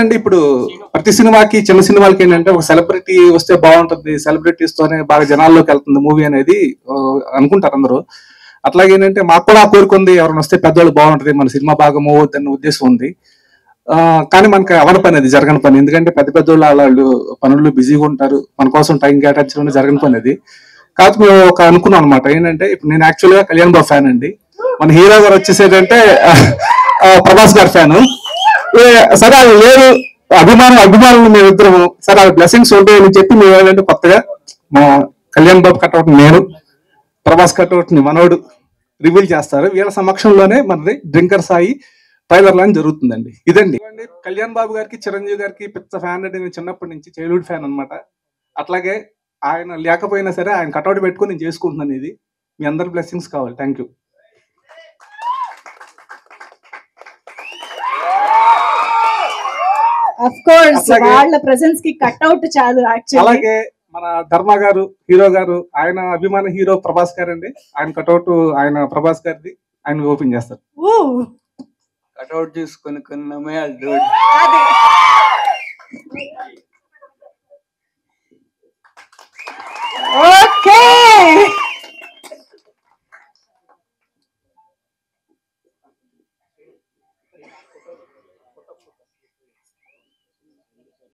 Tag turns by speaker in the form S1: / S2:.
S1: అంటే ఇప్పుడు ప్రతి సినిమాకి చిన్న సినిమాలకి ఏంటంటే ఒక సెలబ్రిటీ వస్తే బాగుంటుంది, సెలబ్రిటీస్ తోనే బాగా జనాల్లోకి వెళ్తుంది మూవీ అనేది అనుకుంటారు అందరూ. అట్లాగే ఏంటంటే మాకు కూడా ఆ కోరిక ఉంది, ఎవరైనా వస్తే పెద్దవాళ్ళు బాగుంటుంది, మన సినిమా బాగా మూవ్ అవుతుందన్న ఉద్దేశం ఉంది. కానీ మనకి అవని పని, అది జరగని పని. ఎందుకంటే పెద్ద పెద్దోళ్ళు వాళ్ళు పనుల్లో బిజీగా ఉంటారు, మన కోసం టైం కేటాయించడం జరగని పని అది. కాకపోతే మేము ఒక అనుకున్నాం అనమాట. ఏంటంటే ఇప్పుడు నేను యాక్చువల్గా కళ్యాణ్ బాబు ఫ్యాన్ అండి. మన హీరో గారు వచ్చేసేటంటే ప్రభాస్ గారి ఫ్యాను. సరే అది లేదు, అభిమానులు మేమిద్దరము, సరే అది బ్లెస్సింగ్స్ ఉంటాయని చెప్పి మేము ఏంటంటే కొత్తగా మా కళ్యాణ్ బాబు కట్అవుట్ నేను, ప్రభాస్ కట్అవుట్ ని మనోడు రివీల్ చేస్తారు. వీళ్ళ సమక్షంలోనే మనది డ్రింకర్ సాయి ట్రైలర్ లాంచ్ జరుగుతుందండి. ఇదండి కళ్యాణ్ బాబు గారికి, చిరంజీవి గారికి పెద్ద ఫ్యాన్ అండి. నేను చిన్నప్పటి నుంచి చైల్డ్హుడ్ ఫ్యాన్ అనమాట. అట్లాగే ఆయన లేకపోయినా సరే ఆయన కట్అవుట్ పెట్టుకొని నేను చేసుకుంటున్నాను. ఇది మీ అందరి బ్లెస్సింగ్స్ కావాలి. Thank you.
S2: ఆఫ్ కోర్స్ వాళ్ళ ప్రెసెన్స్ కి కట్అవుట్ చాలు.
S1: అలాగే మన ధర్మ గారు, హీరో గారు, ఆయన అభిమాన హీరో ప్రభాస్ గారు అండి. ఆయన కట్అవుట్ ఆయన ప్రభాస్ గారిది ఆయన ఓపెన్ చేస్తారు.
S3: కట్అవుట్ చూసుకొని కొన్నామే అది